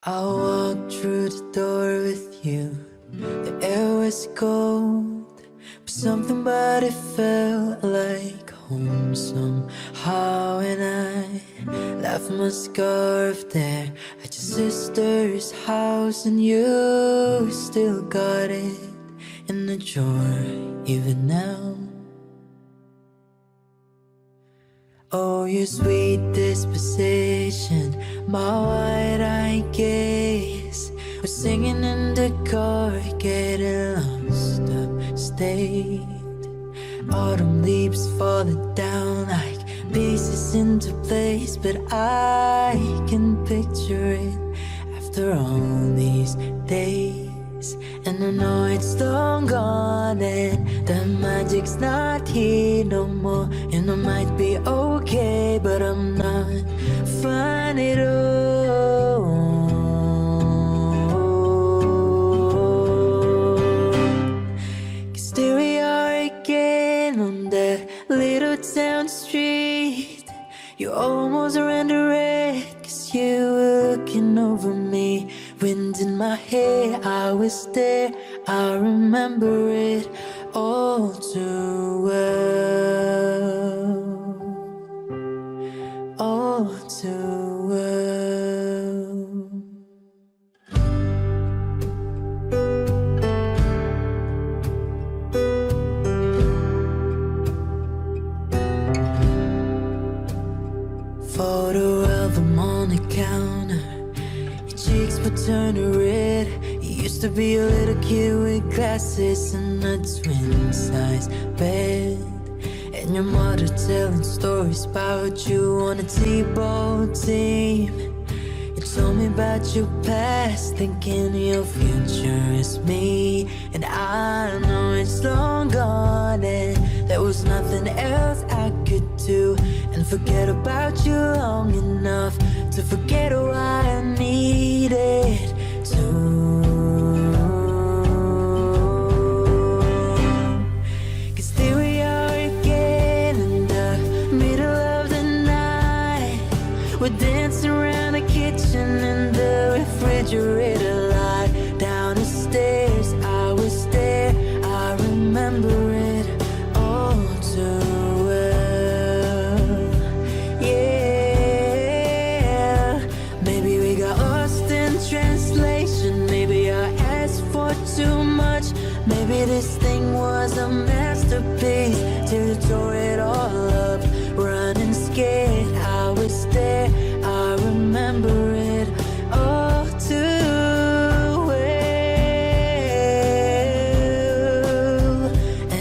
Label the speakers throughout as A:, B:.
A: I walked through the door with you. The air was cold, but something about it felt like home somehow. And I left my scarf there at your sister's house, and you still got it in the drawer even now. Oh, your sweet disposition, my wide-eyed gaze was singing in the car, getting lost upstate. Autumn leaves falling down like pieces into place, but I can picture it after all these days. And I know it's long gone and the magic's not here no more. And I might be okay, but I'm not fine at all. 'Cause there we are again on that little town street. You almost ran the red 'cause you were looking over me. Wind in my hair, I was there, I remember it all too well, all too well. Photo album on the counter, cheeks were turning red. You used to be a little kid with glasses and a twin-size bed, and your mother telling stories about you on a T-ball team. You told me about your past, thinking your future is me. And I know it's long gone and there was nothing else I could do, and forget about you long enough to forget why I needed to. 'Cause there we are again in the middle of the night. We're dancing around the kitchen and the refrigerator light. Down the stairs, I was there, I remember it all too well. Yeah, maybe we got lost in translation. Maybe I asked for too much. Maybe this thing was a masterpiece till you tore it all up. Running scared, I was there, I remember it all too well.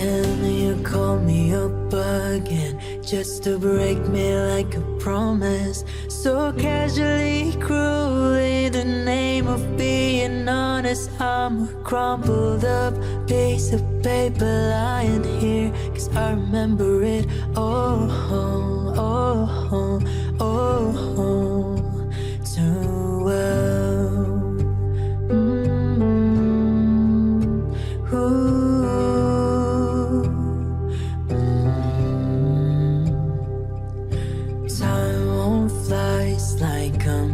A: And you called me up again just to break me like a promise, so casually cruel in the name of being honest. I'm a crumpled up piece of paper lying here, 'cause I remember it all, too well. Time won't fly, it's like I'm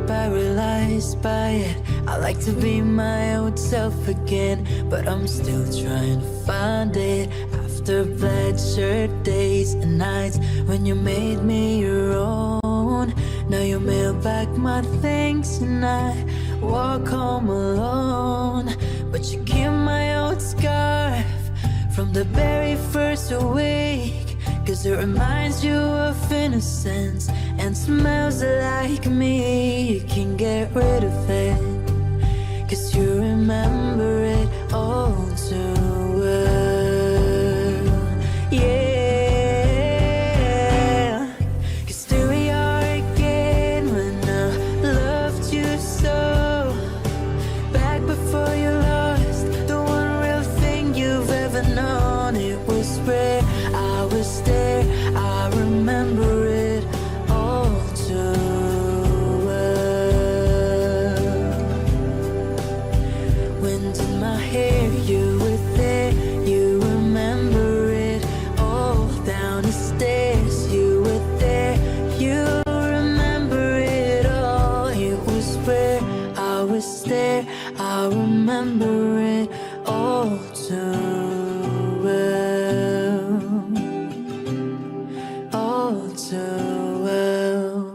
A: paralyzed by it. I like to be my old self again, but I'm still trying to find it. After plaid shirt days and nights when you made me your own, now you mail back my things and I walk home alone. But you keep my old scarf from the very first week, 'cause it reminds you of innocence and smells like me. You can get rid of it, 'cause you remember it all too well. Yeah, 'cause there we are again when I loved you so. Back before you lost the one real thing you've ever known. It was rare, I was there, I remember it all too well. I was there, I remember it all too well, all too well.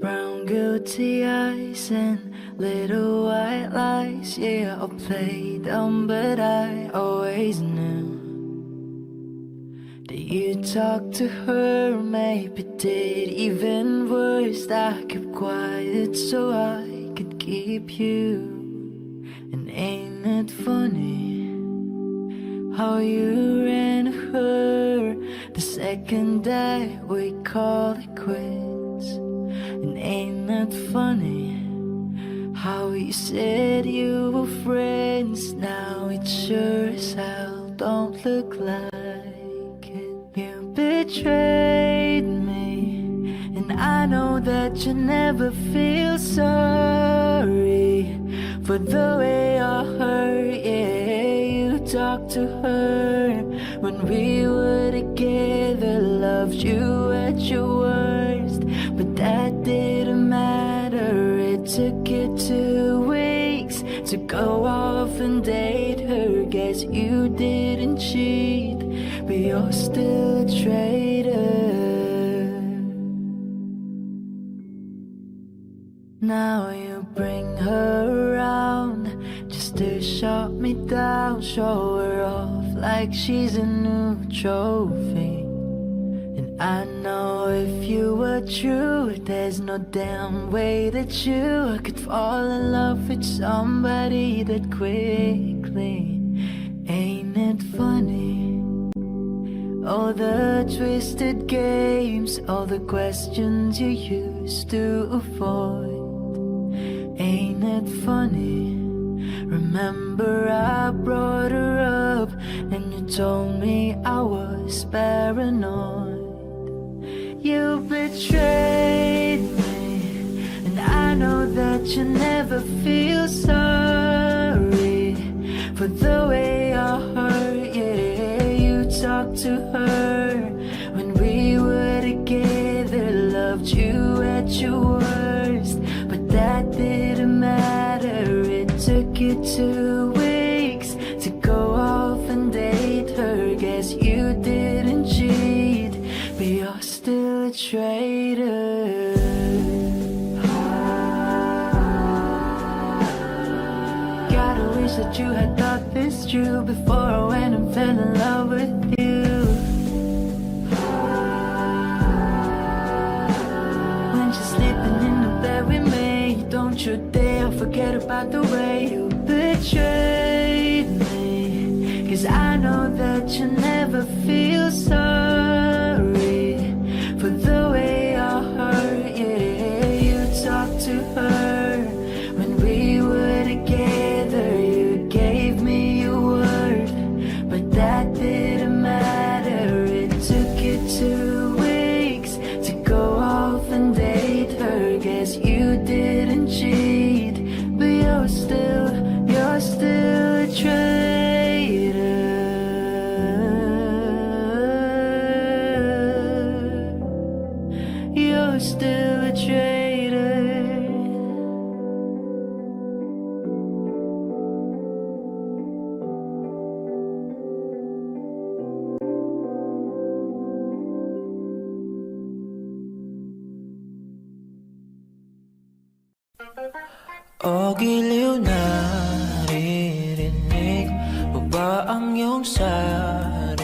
A: Brown guilty eyes and little white lies. Yeah, I'll play dumb, but I always knew that you talked to her, maybe did even worse. I kept quiet so I could keep you. And ain't it funny how you ran her the second that we called it quits? And ain't that funny how you said you were friends? Now it sure as hell don't look like it. You betrayed me, and I know that you never feel sorry for the way I hurt. Yeah, you talked to her when we were together, loved you at your worst, but that didn't matter. It took you 2 weeks to go off and date her. Guess you didn't cheat, but you're still a traitor. Now you bring her around just to shut me down, show her off like she's a new trophy. And I know if you were true, there's no damn way that you could fall in love with somebody that quickly. Ain't it funny? All the twisted games, all the questions you used to avoid. Ain't it funny? Remember I brought her up and you told me I was paranoid. You betrayed me, and I know that you never feel sorry for the way I hurt. Yeah, you talked to her when we were together, loved you at your worst, but that didn't matter. It took you 2 weeks to go off and date her. Guess you didn't cheat, but you're still a traitor. Gotta wish that you had thought this through before I went and fell in love with you. When you're sleeping in the bed with me, don't you dare forget about the way you betrayed me. 'Cause I know that you never feel sorry for the way I hurt. Yeah, you talked to her when we were together. You gave me your word, but that didn't matter. It took you 2 weeks to go off and date her. Guess you didn't cheat, but you're still a traitor. You're still a traitor. O giliw, naririnig mo ba ang iyong sarili?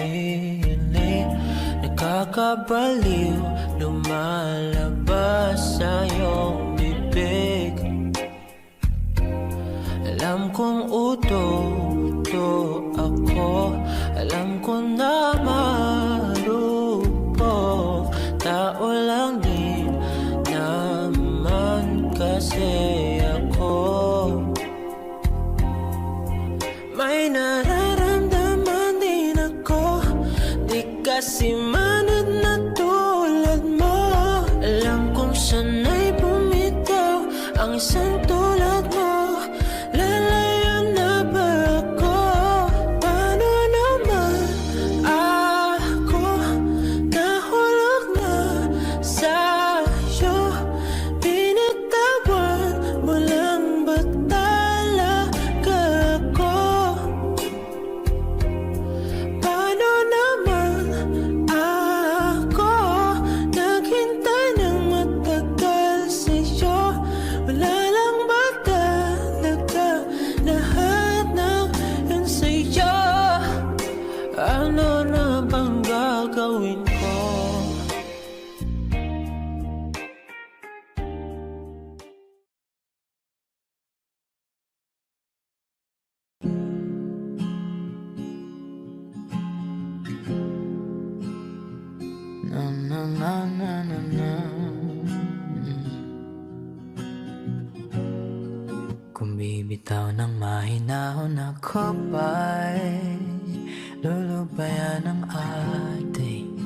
A: Nakakabaliw, lumalabas sa iyong bibig. Alam kong uto ako, alam ko na marupok. Tao lang din naman kasi may nararamdaman din ako, di ka si manad na tulad mo. Alam kong sana'y bumitaw ang isang tulad mo. Lalayo na ba ako? Paano naman ako nahulog na sa'yo? Binitawan mo lang ba talaga ako? Paano naman ako naghintay ng matagal sa'yo? Wala lang ba talaga lahat ng yun sa'yo? Ano na bang gagawin ko? Na na na na na na. Kung bibitaw ng mahinahon ako ba'y lulubayan ang ating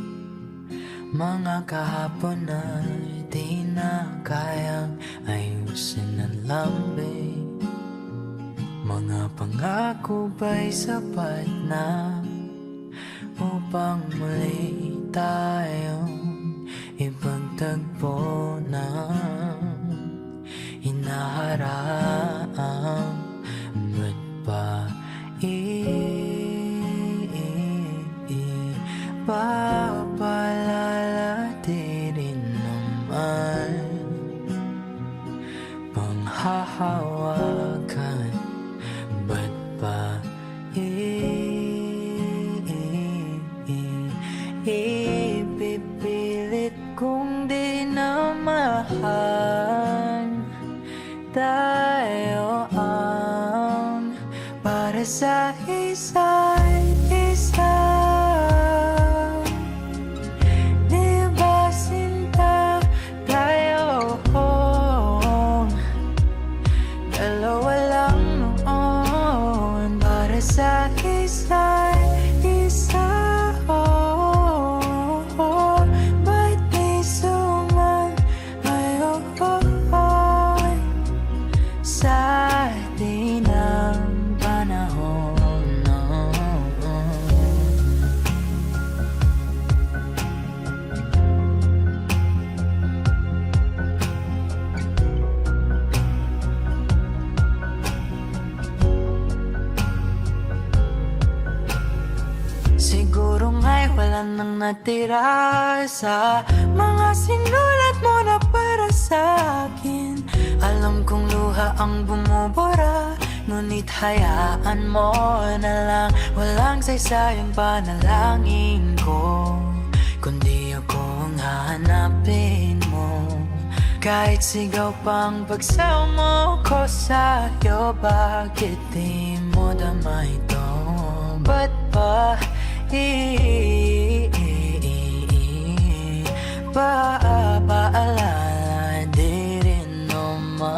A: mga kahapon na di na kayang ayusin ng lambing. Mga pangako ba'y sapat na upang muli tayong ipagtagpo ng hinaharap? Ba't pa papalala di rin naman panghahawakan? Ba't pa ipipilit kung di na mahal? Tayo ang para sa isa't isa. Di ba sinta tayo? Dalawa lang noon para sa isa't isa. Ba't di sumayon sa atin ang panahon? Siguro nga'y wala nang natira sa mga sinulat mo na para sa akin. Alam kong luha ang bumubura, ngunit hayaan mo na lang. Walang saysayang panalangin ko, kundi ako ang hahanapin mo. Kahit sigaw pang pagsaw mo ko sa'yo, bakit di mo dama ito? Ba't pa paalala di rin naman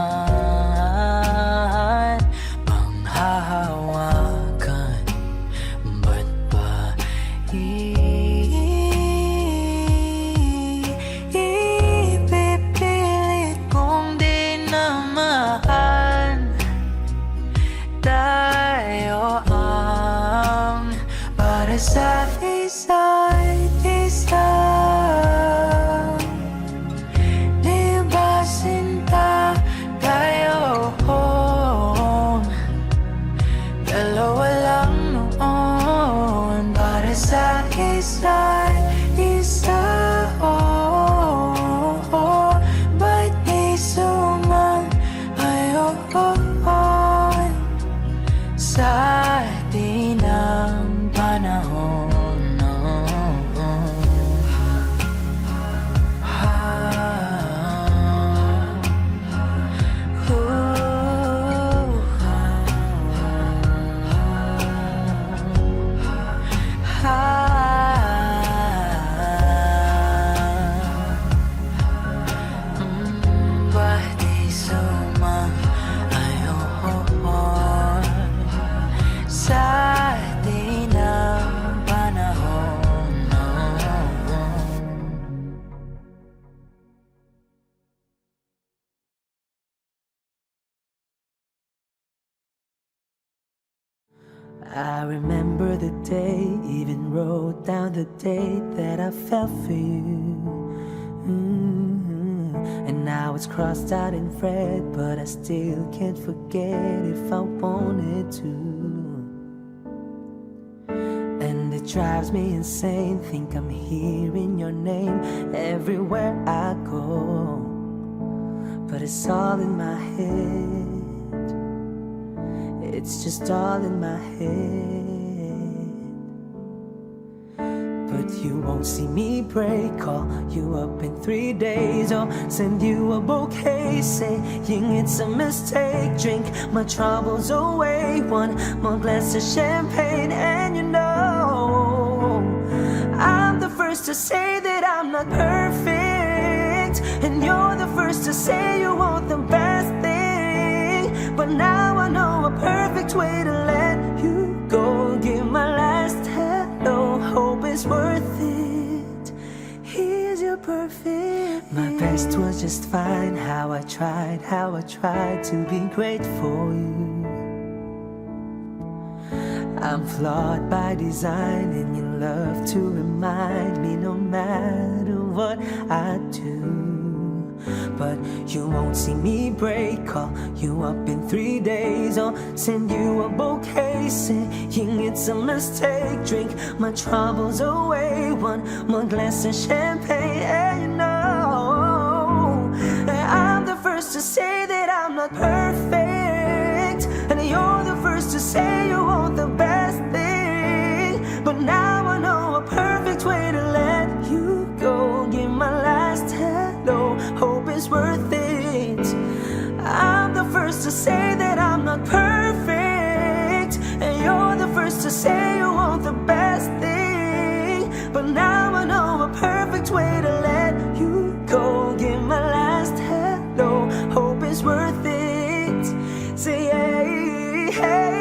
A: panghahawakan? Ba't pa ipipilit kung di na mahal? Tayo ang para sa isa't isa. Di ba sinta tayo? Dalawa lang noon para sa isa't isa. Ba't di sumayon sa atin ang panahon? I remember the day, even wrote down the date that I fell for you. And now it's crossed out in red, but I still can't forget if I wanted to. And it drives me insane, think I'm hearing your name everywhere I go. But it's all in my head, it's just all in my head. But you won't see me break, call you up in 3 days, or send you a bouquet saying it's a mistake. Drink my troubles away, one more glass of champagne, and you know I'm the first to say that I'm not perfect, and you're the first to say you want the best thing. But now I know a perfect way to let you go. Give my last hello, hope it's worth it. Here's your perfect. My best was just fine. How I tried to be great for you. I'm flawed by design, and you love to remind me no matter what I do. But you won't see me break, call you up in 3 days, or send you a bouquet saying it's a mistake. Drink my troubles away, one more glass of champagne, and you know I'm the first to say that I'm not perfect, and you're the first to say you want the best thing. But now I know a perfect way to let you go. Give my last hello, hope it's worth it. I'm the first to say that I'm not perfect, and you're the first to say you want the best thing. But now I know a perfect way to let you go. Give my last hello, hope it's worth it. Say hey, hey.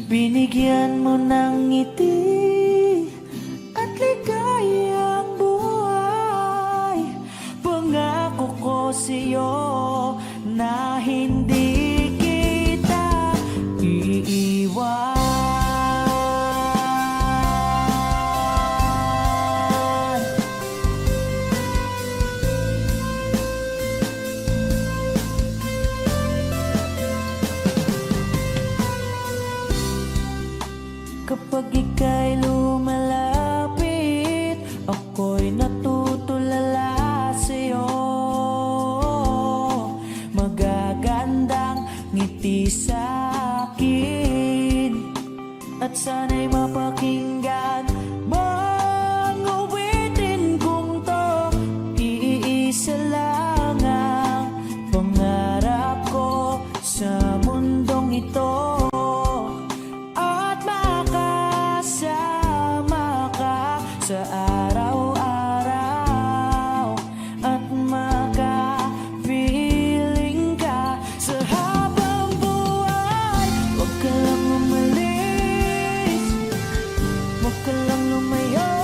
B: Binigyan mo ng ngiti at ligayang buhay. Pangako ko sa'yo na hindi kita iiwan. sa'kin, at sana'y mapakinggan mga awitin kong to. Iisa lang ang pangarap ko sa mundong ito, at makasama ka sa araw-araw, at maka-feeling ka sa habang buhay. Huwag ka lang umalis, huwag ka lang lumayo,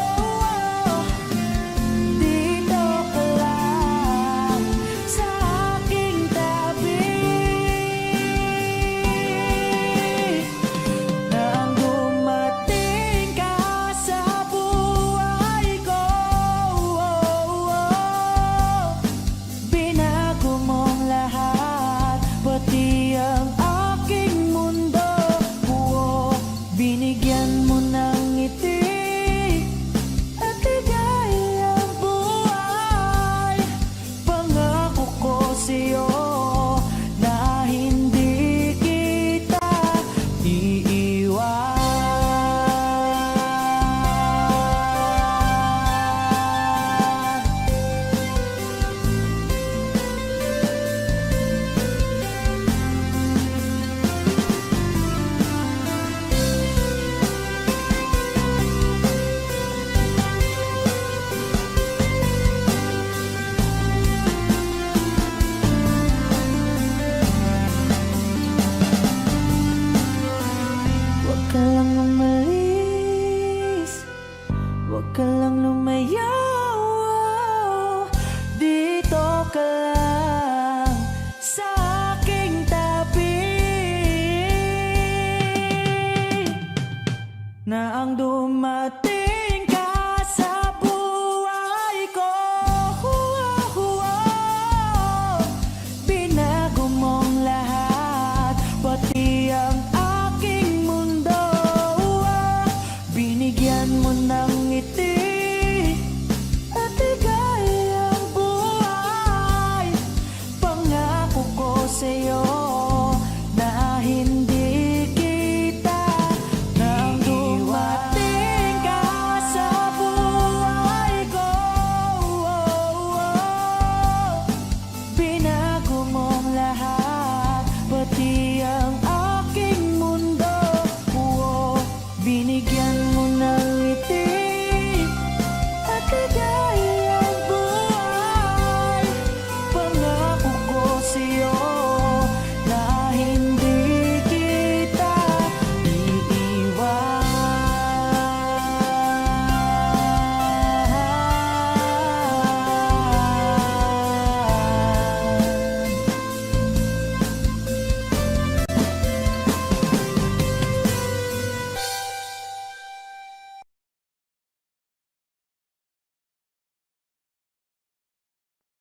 B: dito ka lang sa aking tabi. Nang dumating ka sa buhay ko, binago mong lahat, pati ang aking mundo. Binigyan mo ng ngiti at ligayang buhay. Pangako ko sa'yo na hindi kita iiwan. Huwag ka lang umalis, huwag ka lang lumayo, dito ka lang sa aking tabi. Na ang dumating ka sa buhay ko, binago mong lahat, pati ang aking mundo. Binigyan mo ng ngiti at ligayang buhay. Pangako ko sa'yo na hindi kita nang dumating ka sa buhay ko. Binago mong lahat, pati ang aking mundo. Binigyan mo ng ngiti at ligayang buhay. Pangako ko sa'yo na hindi kita iiwan.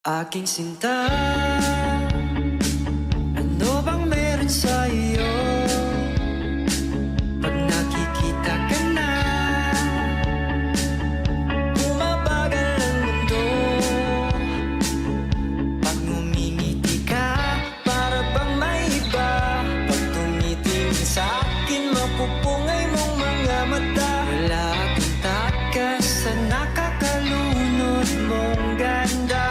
A: Aking sinta, ano bang meron sa iyo? Pag nakikita ka na, bumabagal ang mundo. Pag ngumingiti ka, para bang may iba. Pag tumitingin sa akin, mapupungay mong mga mata. Wala akong takas sa nakakalunod mong ganda.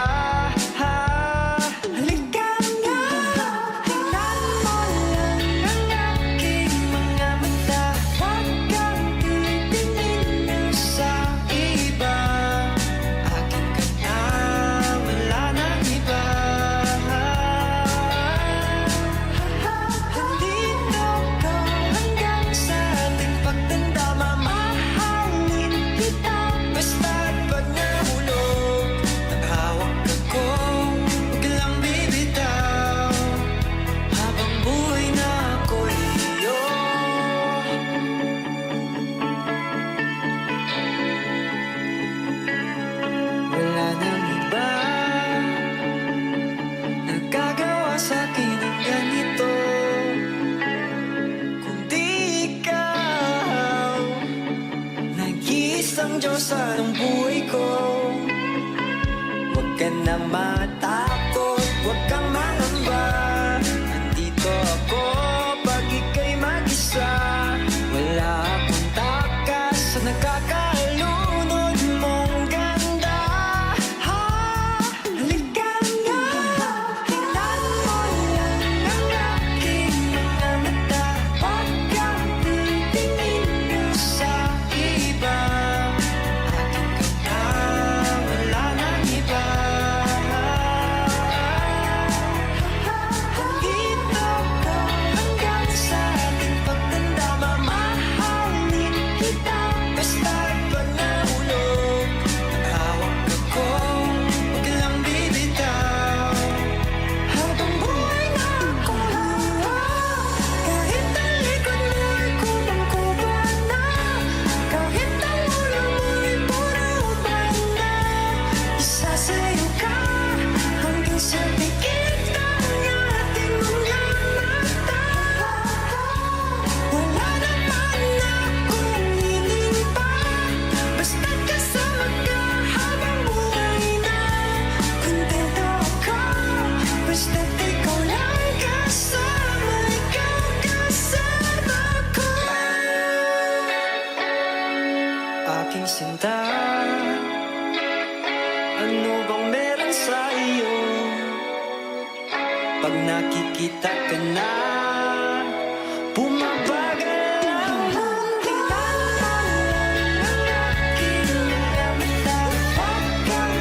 B: Isang Diyosa ng buhay ko. Huwag ka na matakot, huwag kang mangamba. Nandito ako Bumabagal ang mundo ng aking mga mata. Huwag kang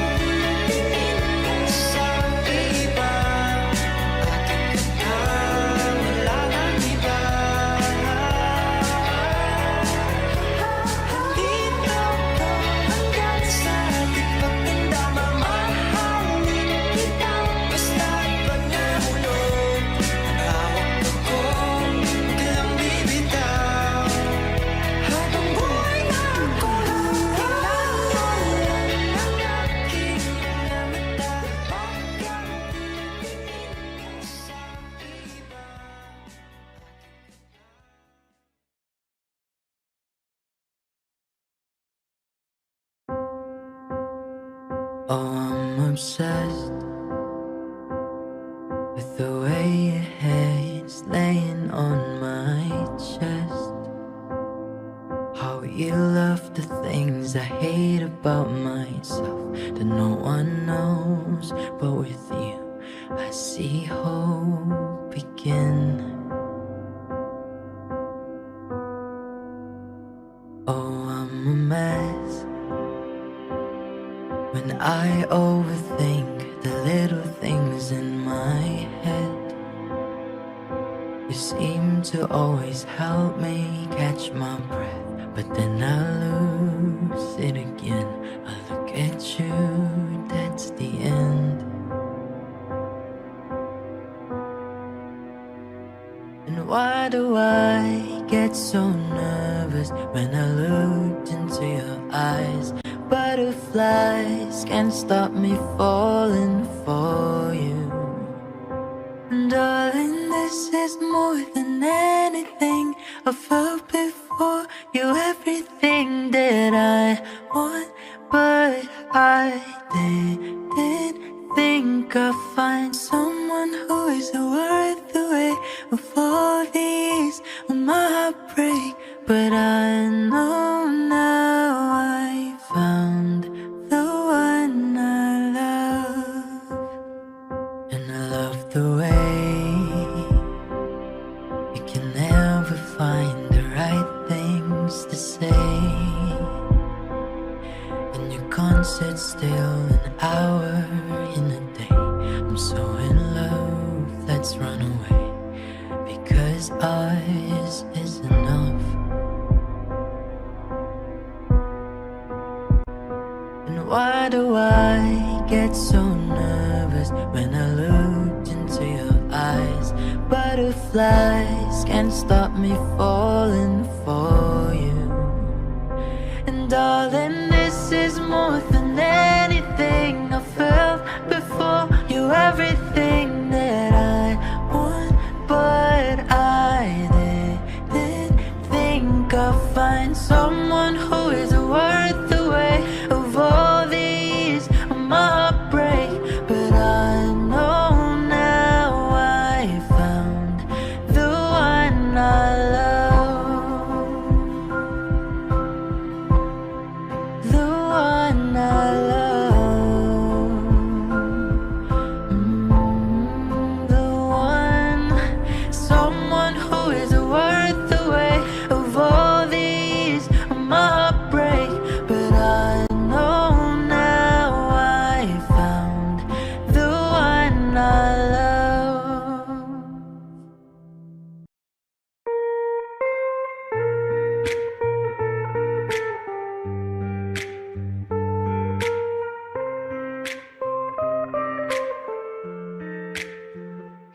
B: tumingin sa iba. Akin ka na, wala nang iba. Dito ko hanggang sa ating pagtanda, mamahalin kita. Basta't pag nahulog ang hawak ko, huwag lang bibitaw. Habang buhay na ako, tingnan ang aking mga mata. Huwag kang tumingin sa iba.
A: Oh, I'm obsessed with the way your head's laying on my chest. How you love the things I hate about myself that no one knows, but with you I see hope begin. Oh, I'm a mess when I overthink the little things in my head. You seem to always help me catch my breath, but then I lose it again. I look at you, that's the end. And why do I get so nervous when I looked into your eyes? Butterflies can't stop me falling for you. And darling, this is more than anything I felt before. You're everything that I want, but I didn't think I'd find someone who is worth the weight of all these on my heartbreak. But I know now I found the one I love. And I love the way you can never find the right things to say. And you can't sit still an hour in a day. I'm so in love, let's run away, because ours is enough. And why do I get so nervous when I looked into your eyes? Butterflies can't stop me falling for you. And darling, this is more than anything I felt before. You're everything that I want, but I didn't think I'd find someone who is worth the weight of all these on my heartbreak. But I know now I found the one I love, the one I love, the one, someone who is worth the weight of all these on my heartbreak. But I know now I found the one I love.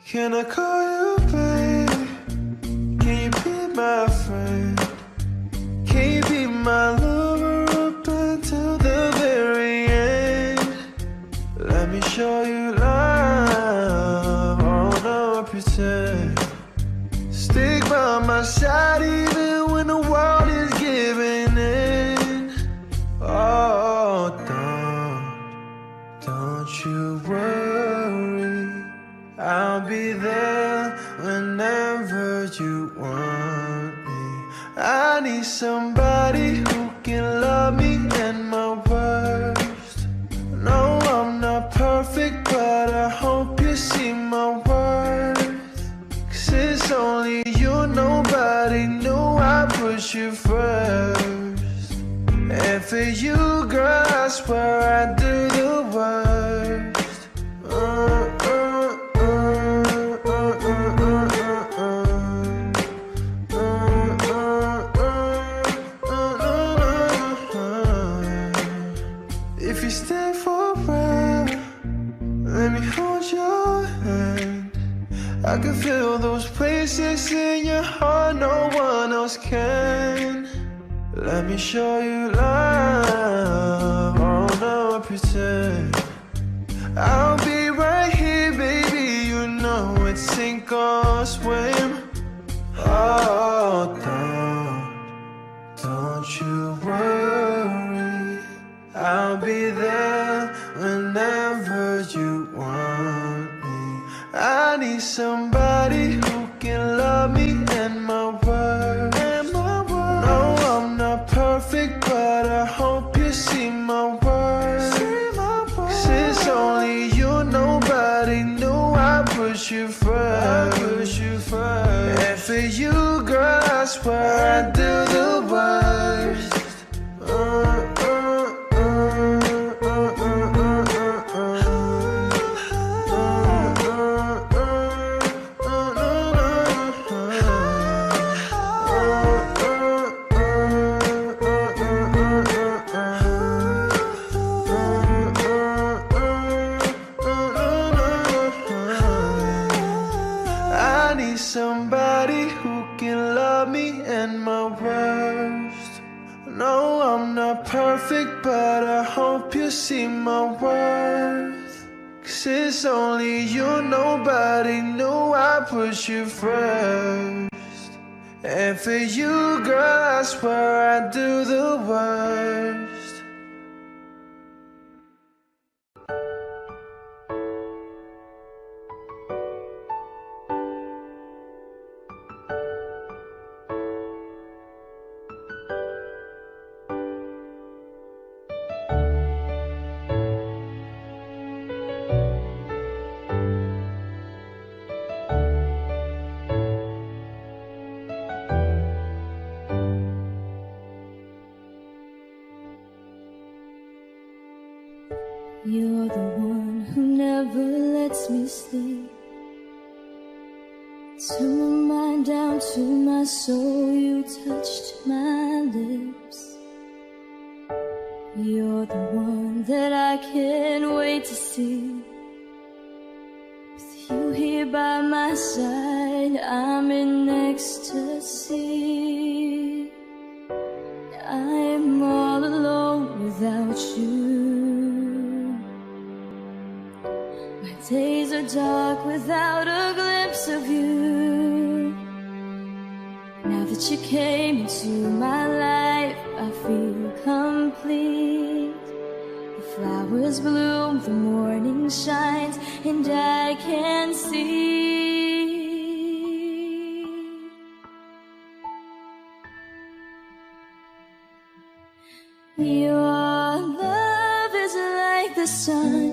C: Can I call you babe? Can you be my friend? Can you be my lover up until the very end? Let me show you love, oh no pretend. Stick by my side even when the world is giving in. Oh, don't you worry, I'll be there whenever you want me. I need somebody who can love me at my worst. No, I'm not perfect, but I hope you see my worth. 'Cause it's only you, nobody put you first. And for you, girl, I swear I do the worst. If you stay forever, let me hold your hand. I can feel those places in your heart no one else can. Let me show you love, oh no pretend. I'll be right here, baby, you know it's sink or swim. Oh, don't you worry, I'll be there whenever you want me. I need somebody who can love me and my word. No, I'm not perfect, but I hope you see my worth. Since only you, nobody knew I put you first. And for you, girl, I swear I do the worst. Somebody who can love me and my worst. No, I'm not perfect, but I hope you see my worth. 'Cause it's only you, nobody knew I put you first. And for you, girl, I swear I do the worst.
D: You're the one who never lets me sleep. To my mind down to my soul, you touched my lips. You're the one that I can't wait to see. With you here by my side, I'm in ecstasy. I'm all alone without you. Days are dark without a glimpse of you. Now that you came into my life, I feel complete. The flowers bloom, the morning shines, and I can see. Your love is like the sun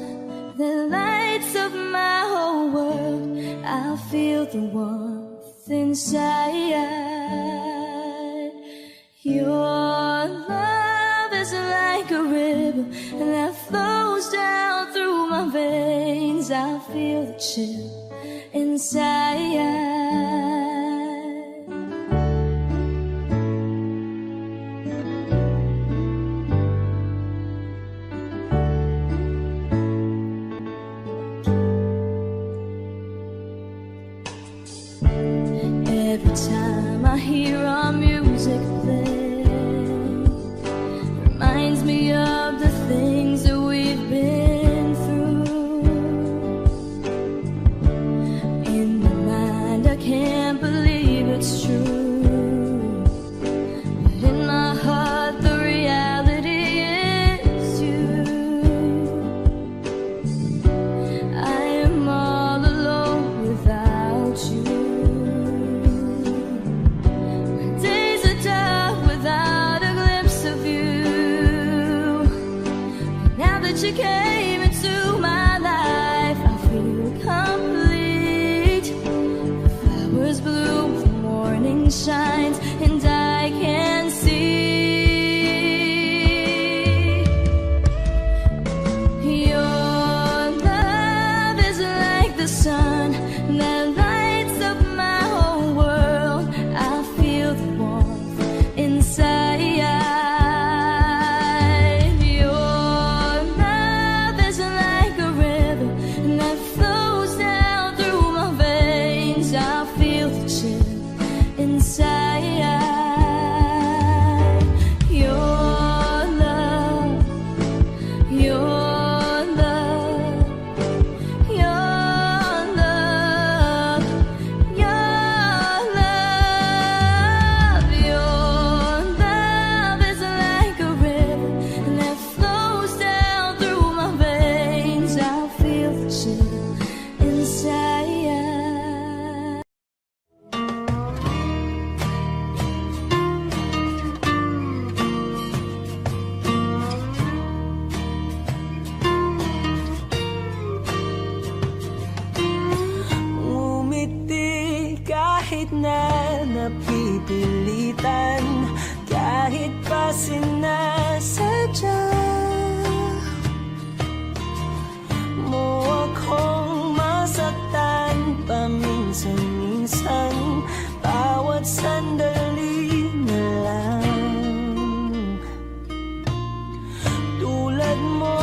D: that lights up my whole world. I feel the warmth inside. Your love is like a river that flows down through my veins. I feel the chill inside. Every time I hear our music play, reminds me of the things that we've been through. In my mind, I can't believe it's true, but in my heart, the reality is you. I am all alone without you. You came into my life, I feel complete. The flowers bloom, the morning shines, and I can't inside. Your love, your love, your love, your love. Your love is like a river that flows down through my veins. I feel the chill inside.
A: Ngumiti kahit na napipilitan, kahit pa sinasadya mo akong masaktan paminsan-minsan, bawat sandali na lang. Tulad mo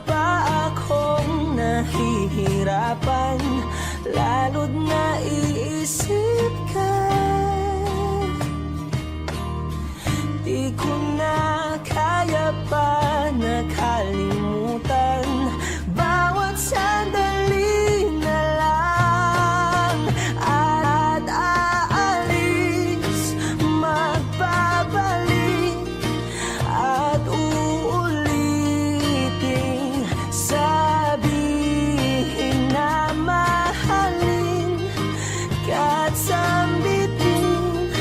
A: pa akong nahihirapan, lalo't naiisip ka. Di ko na kaya pa nakalimutan, bawat sandali na lang. At aalis, magbabalik, at uulitin, sabihin na mahalin ka at sambitin,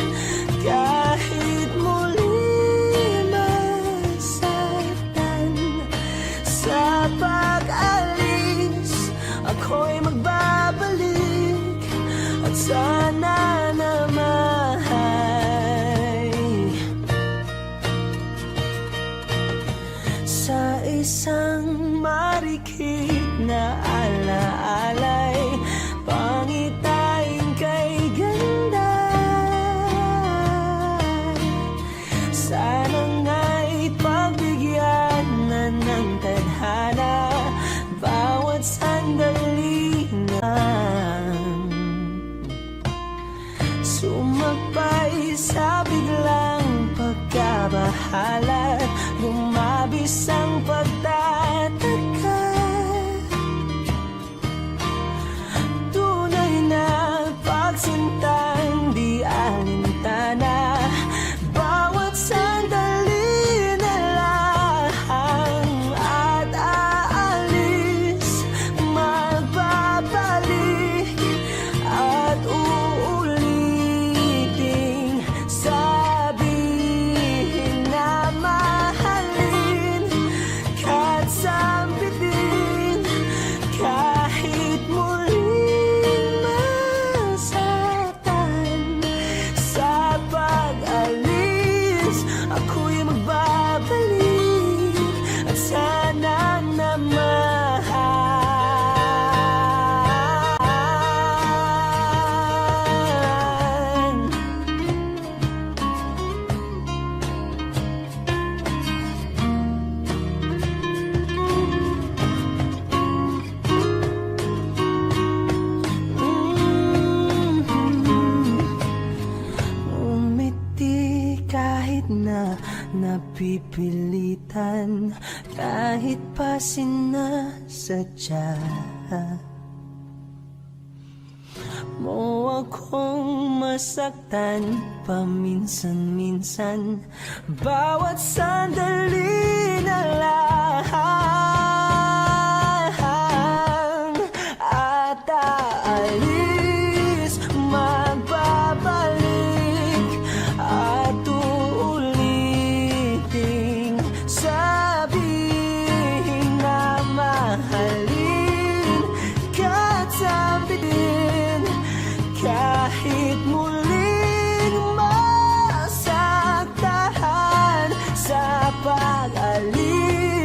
A: kahit muli masaktan. Sa pag-alis, ako'y magbabalik, at sana naman sa isang marikit na alaalay, pangitain kay ganda. Sana nga'y pagbigyan na ng tadhana, bawat sandali na sumagpay sa biglang pagkabahala, lumabis ang pagtataka. Tunay na pagsintang di alintana, bawat sandali na lang. At aalis, magbabalik, at uulitin, sabihin na mahalin ka at sambitin, kahit muling masaktan. Sa pag-alis, ako'y magbabalik, at sana naman umiti kahit na napipilitan, kahit pa sinasadya mo akong masaktan paminsan-minsan, bawat sandali na lang. At aalis, magbabalik, at uulitin, sabihin na mahalin ka at sambitin, kahit muling masaktan. Sa pag-alis,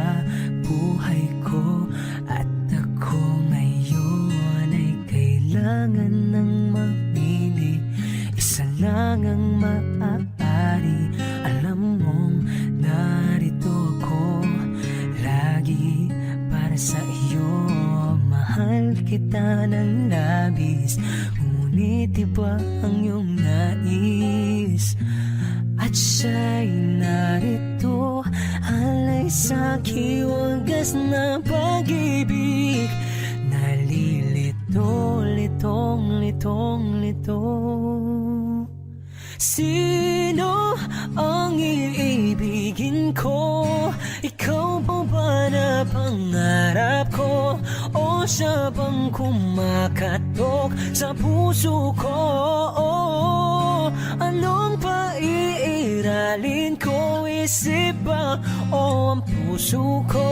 A: sa buhay ko. At ako ngayon ay kailangan ng mamili. Isa lang ang maaari. Alam mong narito ako lagi para sa iyo. Mahal kita ng labis, ngunit iba ang iyong nais. At siya'y narito, alay sa kiwagas na pag-ibig. Nalilito, litong, litong, lito. Sino ang iibigin ko? Ikaw pa ba na pangarap ko? O siya bang kumakatok sa puso ko? Anong paiiralin ko? Isip ba o ang puso ko?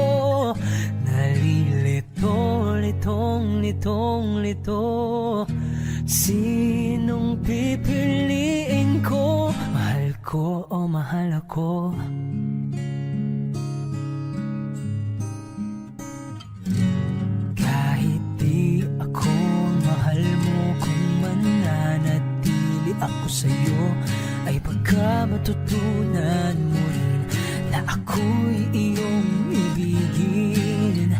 A: Nalilito, litong, litong, lito. Sinong pipiliin ko? Mahal ko o mahal ako? Kahit di ako mahal mo, kung mananatili ako sa'yo, ay pagka matutunan mo rin na ako'y iyong ibigin.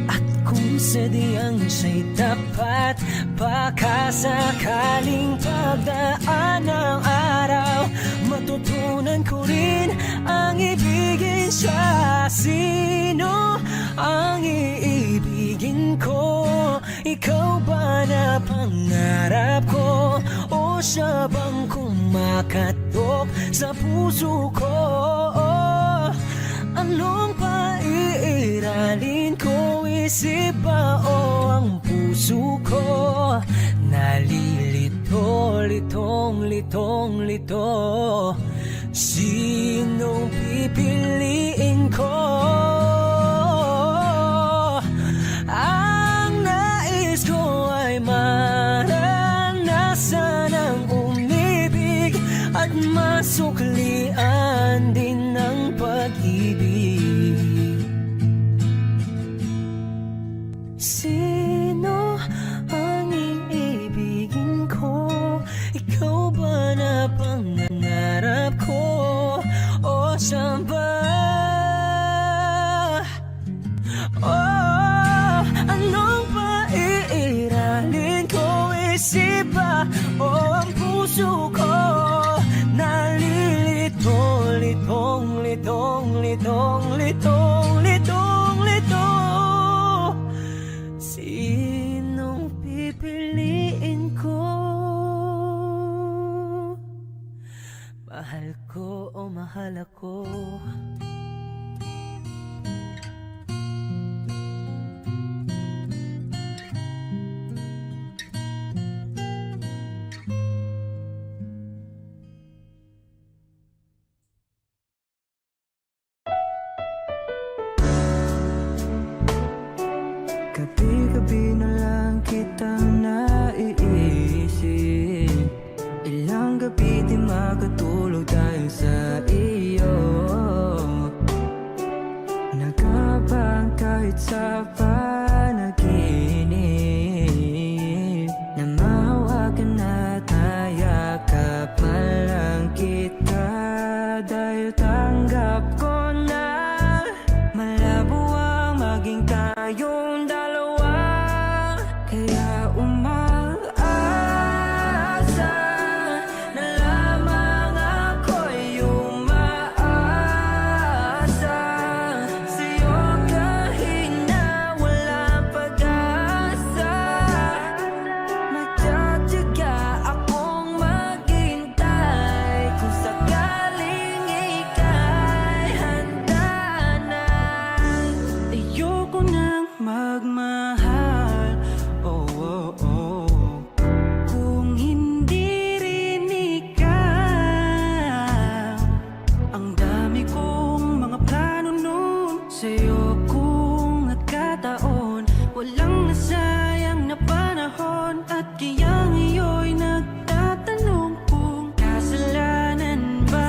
A: At kung sadyang siya'y tapat, baka sakaling pagdaan ng araw, matutunan ko rin ang ibigin siya. Sino ang iibigin ko? Ikaw ba na pangarap ko? O siya bang kumakatok sa puso ko? Anong paiiralin ko? Isip ba o ang puso ko? Nalilito, litong, litong, lito. Sinong pipiliin ko? Ang nais ko ay maranasan ang umibig at masuklian din ng pag-ibig. Sino ang iibigin ko? Ikaw ba na pangarap ko? O siya ba? Oh, anong paiiralin ko? Isip ba o ang puso ko? Nalilito, litong, litong, litong, litong, litong, litong. Sinong pipiliin ko? Mahal ko o mahal ako? Gabi-gabi na lang kitang naiisip. Ilang gabi di makatulog dahil sa iyo. Nagkabang kahit sa panaginip, na mahawakan at nayakapan lang kita. Dahil tanggap ko na malabo ang maging tayong dalawa. Kaya umaasa na lamang ako'y umaasa sa'yo kahit na walang pag-asa. Magtsatsaga akong maghintay kung sakaling ika'y handa na. Ayoko nang magmahal, oh, oh, oh, kung hindi rin ikaw. Ang dami kong mga plano nun sa'yo, kung nagkataon walang nasayang na panahon. At kaya ngayon'y nagtatanong kung kasalanan ba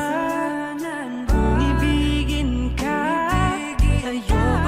A: kung ibigin ka. Ayoko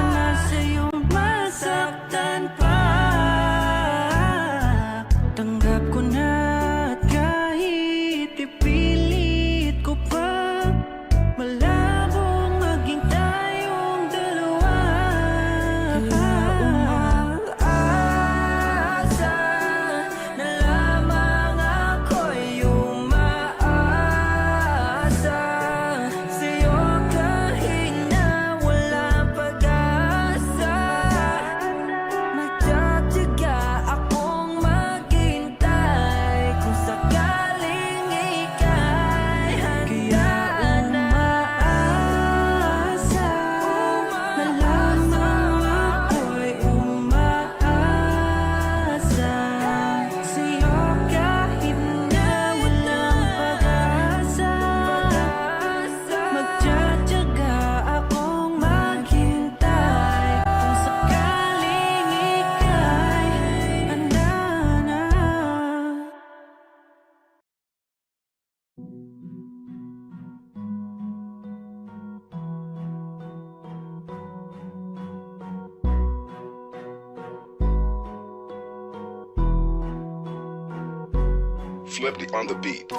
E: Swift on the beat.